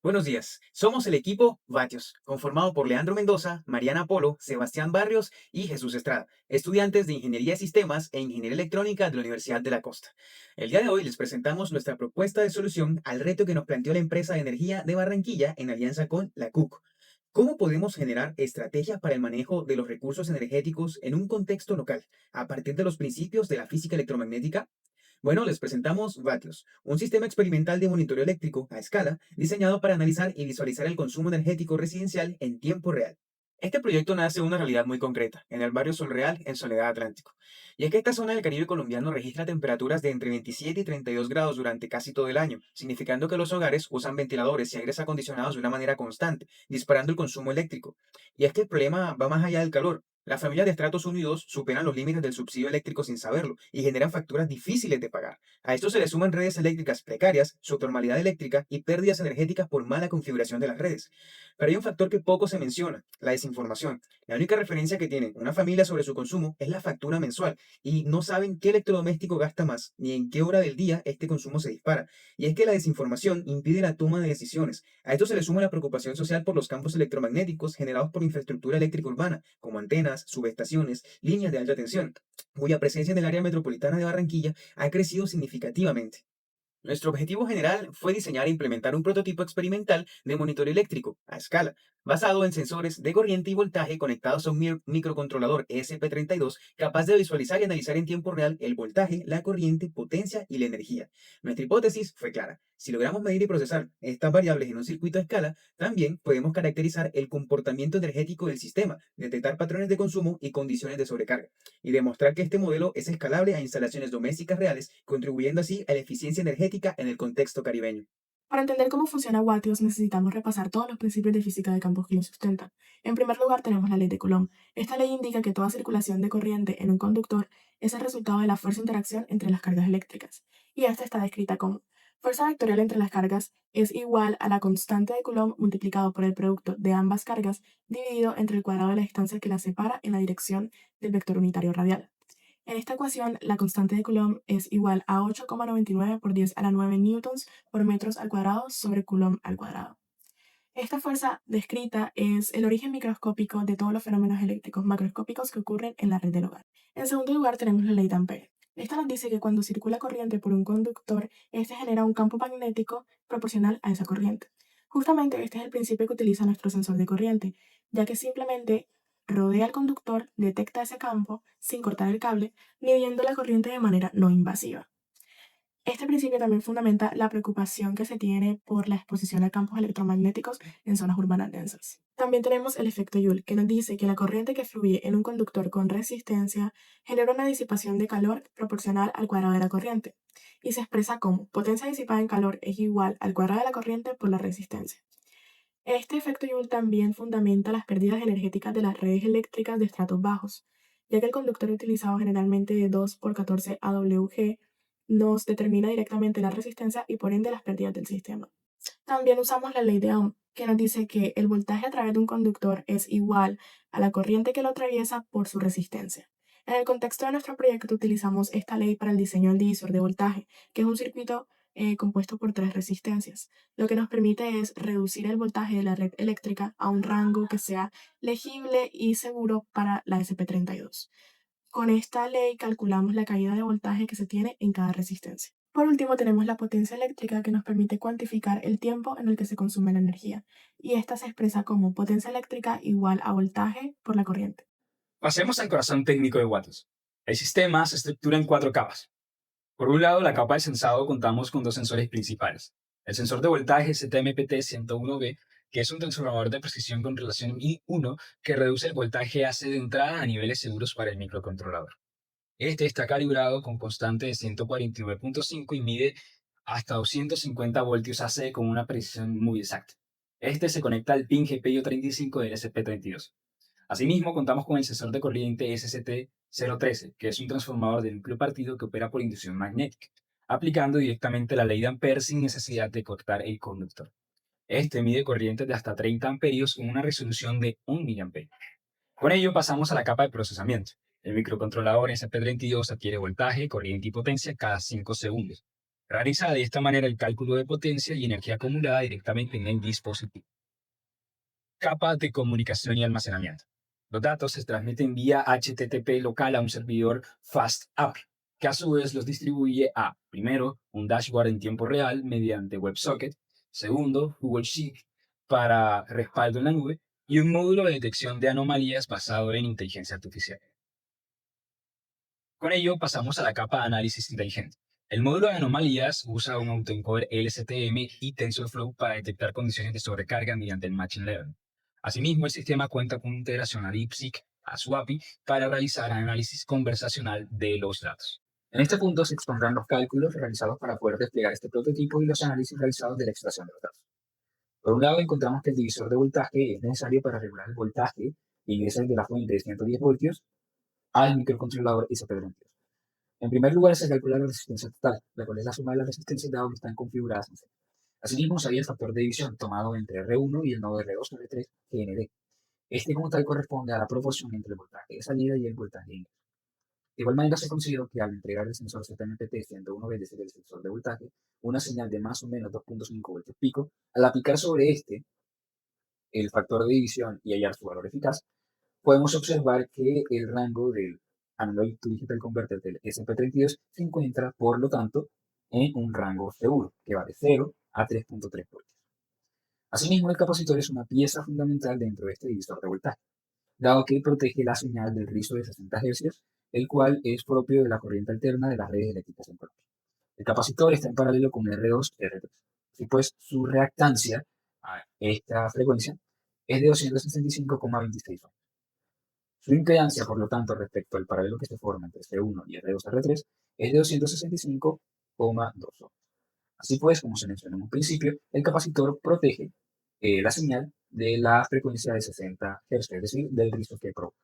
Buenos días, somos el equipo Vatios, conformado por Leandro Mendoza, Mariana Polo, Sebastián Barrios y Jesús Estrada, estudiantes de Ingeniería de Sistemas e Ingeniería Electrónica de la Universidad de la Costa. El día de hoy les presentamos nuestra propuesta de solución al reto que nos planteó la empresa de energía de Barranquilla en alianza con la CUC. ¿Cómo podemos generar estrategias para el manejo de los recursos energéticos en un contexto local, a partir de los principios de la física electromagnética? Bueno, les presentamos Vatios, un sistema experimental de monitoreo eléctrico a escala diseñado para analizar y visualizar el consumo energético residencial en tiempo real. Este proyecto nace de una realidad muy concreta, en el barrio Sol Real, en Soledad Atlántico. Y es que esta zona del Caribe colombiano registra temperaturas de entre 27 y 32 grados durante casi todo el año, significando que los hogares usan ventiladores y aires acondicionados de una manera constante, disparando el consumo eléctrico. Y es que el problema va más allá del calor. Las familias de estratos unidos superan los límites del subsidio eléctrico sin saberlo y generan facturas difíciles de pagar. A esto se le suman redes eléctricas precarias, subnormalidad eléctrica y pérdidas energéticas por mala configuración de las redes. Pero hay un factor que poco se menciona, la desinformación. La única referencia que tiene una familia sobre su consumo es la factura mensual y no saben qué electrodoméstico gasta más ni en qué hora del día este consumo se dispara. Y es que la desinformación impide la toma de decisiones. A esto se le suma la preocupación social por los campos electromagnéticos generados por infraestructura eléctrica urbana, como antenas, subestaciones, líneas de alta tensión, cuya presencia en el área metropolitana de Barranquilla ha crecido significativamente. Nuestro objetivo general fue diseñar e implementar un prototipo experimental de monitoreo eléctrico a escala, basado en sensores de corriente y voltaje conectados a un microcontrolador ESP32 capaz de visualizar y analizar en tiempo real el voltaje, la corriente, potencia y la energía. Nuestra hipótesis fue clara. Si logramos medir y procesar estas variables en un circuito a escala, también podemos caracterizar el comportamiento energético del sistema, detectar patrones de consumo y condiciones de sobrecarga, y demostrar que este modelo es escalable a instalaciones domésticas reales, contribuyendo así a la eficiencia energética en el contexto caribeño. Para entender cómo funciona Wattius necesitamos repasar todos los principios de física de campos que lo sustentan. En primer lugar tenemos la ley de Coulomb. Esta ley indica que toda circulación de corriente en un conductor es el resultado de la fuerza de interacción entre las cargas eléctricas. Y esta está descrita como fuerza vectorial entre las cargas es igual a la constante de Coulomb multiplicado por el producto de ambas cargas dividido entre el cuadrado de la distancia que las separa en la dirección del vector unitario radial. En esta ecuación, la constante de Coulomb es igual a 8,99 por 10 a la 9 newtons por metros al cuadrado sobre Coulomb al cuadrado. Esta fuerza descrita es el origen microscópico de todos los fenómenos eléctricos macroscópicos que ocurren en la red del hogar. En segundo lugar, tenemos la ley de Ampere. Esta nos dice que cuando circula corriente por un conductor, este genera un campo magnético proporcional a esa corriente. Justamente este es el principio que utiliza nuestro sensor de corriente, ya que simplemente rodea al conductor, detecta ese campo sin cortar el cable, midiendo la corriente de manera no invasiva. Este principio también fundamenta la preocupación que se tiene por la exposición a campos electromagnéticos en zonas urbanas densas. También tenemos el efecto Joule, que nos dice que la corriente que fluye en un conductor con resistencia genera una disipación de calor proporcional al cuadrado de la corriente, y se expresa como potencia disipada en calor es igual al cuadrado de la corriente por la resistencia. Este efecto Joule también fundamenta las pérdidas energéticas de las redes eléctricas de estratos bajos, ya que el conductor utilizado generalmente de 2 por 14 AWG nos determina directamente la resistencia y por ende las pérdidas del sistema. También usamos la ley de Ohm, que nos dice que el voltaje a través de un conductor es igual a la corriente que lo atraviesa por su resistencia. En el contexto de nuestro proyecto utilizamos esta ley para el diseño del divisor de voltaje, que es un circuito compuesto por tres resistencias. Lo que nos permite es reducir el voltaje de la red eléctrica a un rango que sea legible y seguro para la SP32. Con esta ley calculamos la caída de voltaje que se tiene en cada resistencia. Por último, tenemos la potencia eléctrica que nos permite cuantificar el tiempo en el que se consume la energía, y esta se expresa como potencia eléctrica igual a voltaje por la corriente. Pasemos al corazón técnico de Watts. El sistema se estructura en cuatro capas. Por un lado, la capa de sensado contamos con dos sensores principales. El sensor de voltaje ZMPT101B, que es un transformador de precisión con relación I1 que reduce el voltaje AC de entrada a niveles seguros para el microcontrolador. Este está calibrado con constante de 149.5 y mide hasta 250 voltios AC con una precisión muy exacta. Este se conecta al pin GPIO35 del SP32. Asimismo, contamos con el sensor de corriente SCT-013, que es un transformador de núcleo partido que opera por inducción magnética, aplicando directamente la ley de Ampere sin necesidad de cortar el conductor. Este mide corrientes de hasta 30 amperios con una resolución de 1 miliampere. Con ello pasamos a la capa de procesamiento. El microcontrolador SP32 adquiere voltaje, corriente y potencia cada 5 segundos. Realiza de esta manera el cálculo de potencia y energía acumulada directamente en el dispositivo. Capa de comunicación y almacenamiento. Los datos se transmiten vía HTTP local a un servidor Fast API, que a su vez los distribuye a, primero, un dashboard en tiempo real mediante WebSocket, segundo, Google Sheet para respaldo en la nube y un módulo de detección de anomalías basado en inteligencia artificial. Con ello pasamos a la capa de análisis inteligente. El módulo de anomalías usa un autoencoder LSTM y TensorFlow para detectar condiciones de sobrecarga mediante el Machine Learning. Asimismo, el sistema cuenta con integración a DeepSeek, a su API, para realizar análisis conversacional de los datos. En este punto se expondrán los cálculos realizados para poder desplegar este prototipo y los análisis realizados de la extracción de los datos. Por un lado, encontramos que el divisor de voltaje es necesario para regular el voltaje que ingresa desde la fuente de 110 voltios al microcontrolador ICP32. En primer lugar, se calcula la resistencia total, la cual es la suma de las resistencias dado que están configuradas en C. Asimismo, se halla el factor de división tomado entre R1 y el nodo R2 R3 GND. Este como tal corresponde a la proporción entre el voltaje de salida y el voltaje de ingreso. De igual manera, se consideró que al entregar el sensor ZMPT-101B, desde el sensor de voltaje, una señal de más o menos 2.5 voltios pico, al aplicar sobre este el factor de división y hallar su valor eficaz, podemos observar que el rango del Analog to Digital Converter del SP32 se encuentra, por lo tanto, en un rango seguro, que va de 0 a 3.3 voltios. Asimismo, el capacitor es una pieza fundamental dentro de este divisor de voltaje, dado que protege la señal del rizo de 60 Hz, el cual es propio de la corriente alterna de las redes eléctricas en Colombia. El capacitor está en paralelo con R2, R3. Y pues su reactancia a esta frecuencia es de 265,26 ohms. Su impedancia, por lo tanto, respecto al paralelo que se forma entre C1 y R2-R3 es de 265,2 ohms. Así pues, como se mencionó en un principio, el capacitor protege la señal de la frecuencia de 60 Hz, es decir, del rizo que provoca.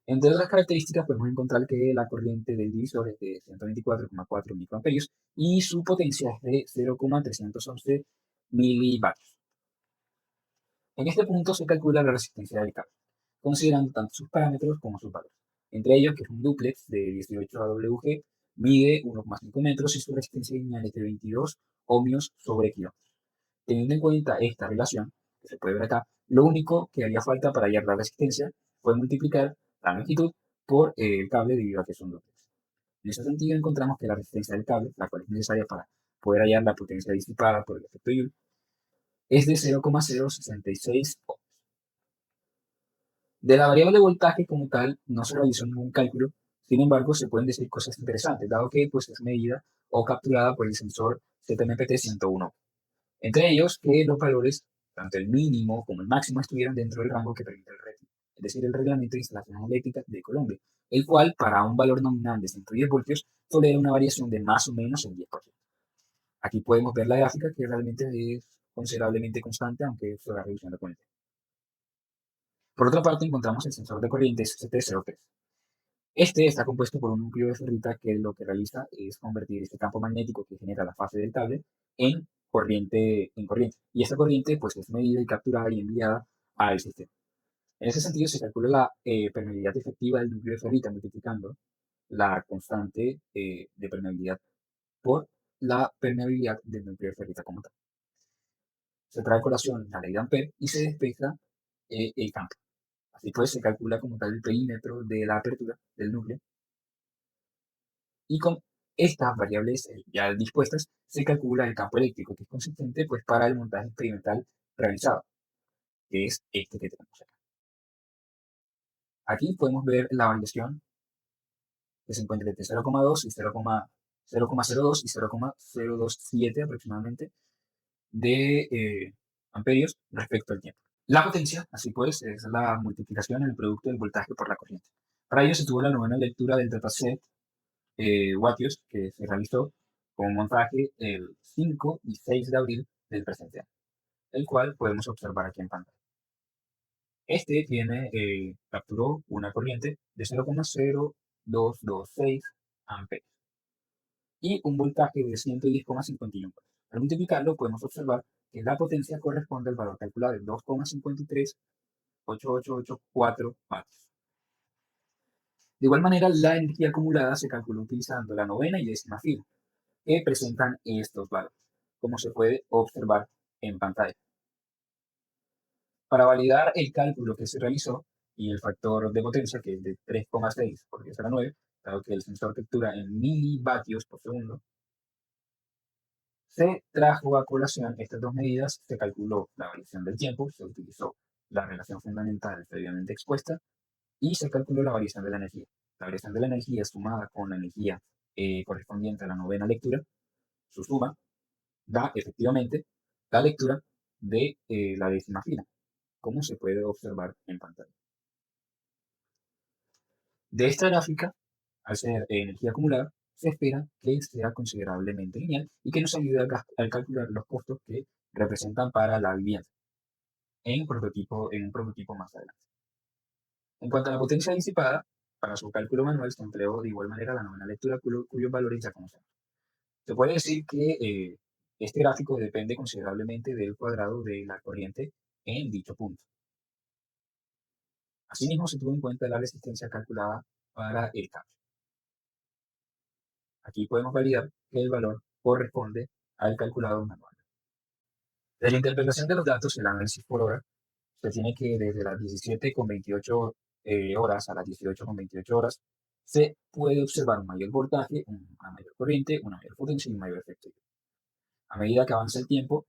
Entre otras características, podemos encontrar que la corriente del divisor es de 124,4 microamperios y su potencia es de 0,311 milivatios. En este punto se calcula la resistencia del cable, considerando tanto sus parámetros como sus valores. Entre ellos, que es un dúplex de 18 AWG, mide 1,5 metros y su resistencia lineal es de 22 ohmios sobre kilómetros. Teniendo en cuenta esta relación, que se puede ver acá, lo único que haría falta para hallar la resistencia fue multiplicar la longitud por el cable debido a que es un dúplex. En ese sentido, encontramos que la resistencia del cable, la cual es necesaria para poder hallar la potencia disipada por el efecto Joule, es de 0,066 ohms. De la variable de voltaje como tal no se realizó ningún cálculo, sin embargo se pueden decir cosas interesantes, dado que pues, es medida o capturada por el sensor ZMPT-101. Entre ellos que los valores, tanto el mínimo como el máximo, estuvieran dentro del rango que permite el RETI, es decir, el Reglamento de Instalaciones Eléctricas de Colombia, el cual para un valor nominal de 110 voltios tolera una variación de más o menos el 10%. Aquí podemos ver la gráfica que realmente es considerablemente constante, aunque se va reduciendo con el tiempo. Por otra parte, encontramos el sensor de corriente ST03. Este está compuesto por un núcleo de ferrita que lo que realiza es convertir este campo magnético que genera la fase del cable en corriente. Y esta corriente pues, es medida y capturada y enviada al sistema. En ese sentido, se calcula la permeabilidad efectiva del núcleo de ferrita multiplicando la constante de permeabilidad por la permeabilidad del núcleo de ferrita como tal. Se trae a colación la ley de Ampere y se despeja el campo. Así pues, se calcula como tal el perímetro de la apertura del núcleo y con estas variables ya dispuestas se calcula el campo eléctrico que es consistente pues, para el montaje experimental realizado, que es este que tenemos acá. Aquí podemos ver la variación que se encuentra entre 0,2 y 0,02 y 0,027 aproximadamente de amperios respecto al tiempo. La potencia, así pues, es la multiplicación en el producto del voltaje por la corriente. Para ello se tuvo la novena lectura del dataset Watios que se realizó con montaje el 5 y 6 de abril del presente año, el cual podemos observar aquí en pantalla. Este capturó una corriente de 0,0226 amperes y un voltaje de 110,51 voltios. Al multiplicarlo podemos observar que la potencia corresponde al valor calculado de 2,53884 vatios. De igual manera, la energía acumulada se calculó utilizando la novena y décima fila. que presentan estos valores, como se puede observar en pantalla. Para validar el cálculo que se realizó y el factor de potencia, que es de 3,6 por 10 a la 9, dado que el sensor captura en milivatios por segundo, se trajo a colación estas dos medidas, se calculó la variación del tiempo, se utilizó la relación fundamental previamente expuesta y se calculó la variación de la energía. La variación de la energía sumada con la energía correspondiente a la novena lectura, su suma da efectivamente la lectura de la décima fila, como se puede observar en pantalla. De esta gráfica, al ser energía acumulada, se espera que sea considerablemente lineal y que nos ayude a calcular los costos que representan para la vivienda en un prototipo más adelante. En cuanto a la potencia disipada, para su cálculo manual se empleó de igual manera la novena lectura cuyos valores ya conocemos. Se puede decir que este gráfico depende considerablemente del cuadrado de la corriente en dicho punto. Asimismo, se tuvo en cuenta la resistencia calculada para el cambio. Aquí podemos validar que el valor corresponde al calculado manual. De la interpretación de los datos, el análisis por hora, se tiene que desde las 17,28 horas a las 18,28 horas se puede observar un mayor voltaje, una mayor corriente, una mayor potencia y un mayor efecto. A medida que avanza el tiempo,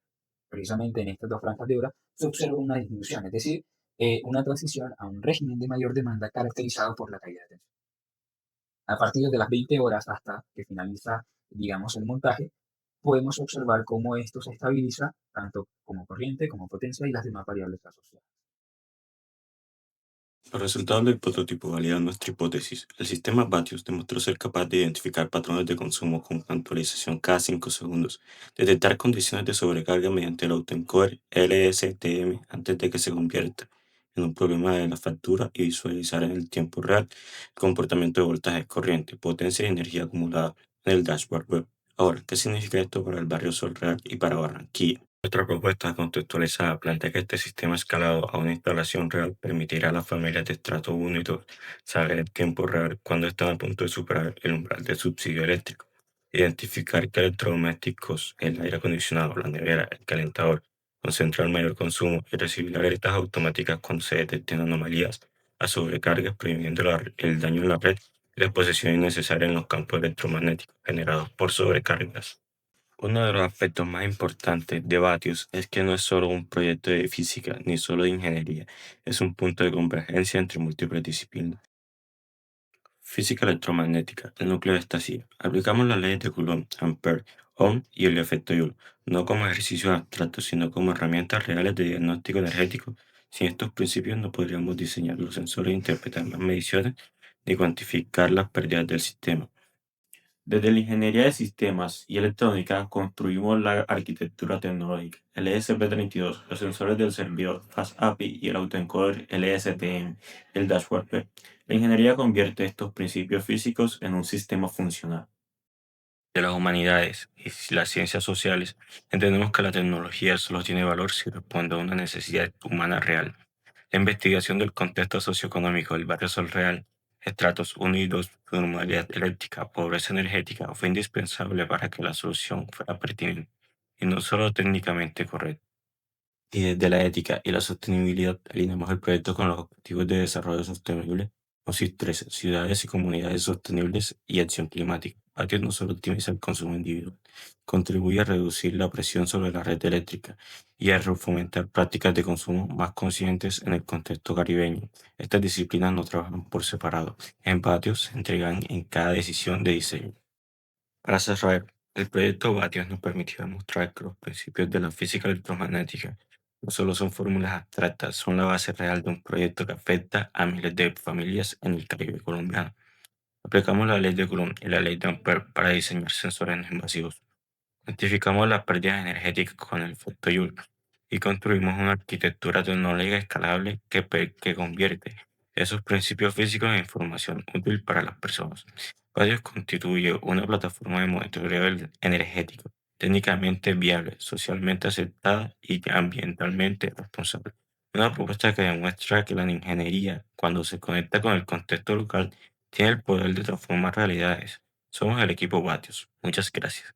precisamente en estas dos franjas de hora, se observa una disminución, es decir, una transición a un régimen de mayor demanda caracterizado por la caída de tensión. A partir de las 20 horas hasta que finaliza, digamos, el montaje, podemos observar cómo esto se estabiliza tanto como corriente, como potencia y las demás variables asociadas. Los resultados del prototipo validan nuestra hipótesis. El sistema Batius demostró ser capaz de identificar patrones de consumo con actualización cada 5 segundos, detectar condiciones de sobrecarga mediante el autoencoder LSTM antes de que se convierta en un problema de la factura y visualizar en el tiempo real el comportamiento de voltaje, corriente, potencia y energía acumulada en el dashboard web. Ahora, ¿qué significa esto para el barrio Sol Real y para Barranquilla? Nuestra propuesta contextualizada plantea que este sistema escalado a una instalación real permitirá a las familias de estrato 1 y 2 saber en tiempo real cuando están a punto de superar el umbral del subsidio eléctrico, identificar qué electrodomésticos, el aire acondicionado, la nevera, el calentador, concentran mayor consumo y recibir alertas automáticas cuando se detecten anomalías a sobrecargas, previniendo el daño en la red y la exposición innecesaria en los campos electromagnéticos generados por sobrecargas. Uno de los aspectos más importantes de Batius es que no es solo un proyecto de física ni solo de ingeniería, es un punto de convergencia entre múltiples disciplinas. Física electromagnética, el núcleo de esta silla. Aplicamos las leyes de Coulomb, Ampère, Ohm y el efecto Joule, no como ejercicios abstractos, sino como herramientas reales de diagnóstico energético. Sin estos principios no podríamos diseñar los sensores, interpretar las mediciones ni cuantificar las pérdidas del sistema. Desde la ingeniería de sistemas y electrónica construimos la arquitectura tecnológica, el ESP32, los sensores del servidor Fast API y el autoencoder LSTM, el dashboard web. La ingeniería convierte estos principios físicos en un sistema funcional. De las humanidades y las ciencias sociales, entendemos que la tecnología solo tiene valor si responde a una necesidad humana real. La investigación del contexto socioeconómico del barrio Sol Real, estratos 1 y 2, normalidad eléctrica, pobreza energética, fue indispensable para que la solución fuera pertinente y no solo técnicamente correcta. Y desde la ética y la sostenibilidad alineamos el proyecto con los Objetivos de Desarrollo Sostenible, OSIS 13, Ciudades y Comunidades Sostenibles y Acción Climática. Patios no solo optimiza el consumo individual, contribuye a reducir la presión sobre la red eléctrica y a fomentar prácticas de consumo más conscientes en el contexto caribeño. Estas disciplinas no trabajan por separado. En Patios se entregan en cada decisión de diseño. Para cerrar, el proyecto Batios nos permitió demostrar que los principios de la física electromagnética no solo son fórmulas abstractas, son la base real de un proyecto que afecta a miles de familias en el Caribe colombiano. Aplicamos la ley de Coulomb y la ley de Ampère para diseñar sensores no invasivos. Cuantificamos las pérdidas energéticas con el efecto Joule y construimos una arquitectura tecnológica escalable que convierte esos principios físicos en información útil para las personas. Radios constituye una plataforma de monitoreo energético técnicamente viable, socialmente aceptada y ambientalmente responsable. Una propuesta que demuestra que la ingeniería, cuando se conecta con el contexto local, tiene el poder de transformar realidades. Somos el equipo Batios. Muchas gracias.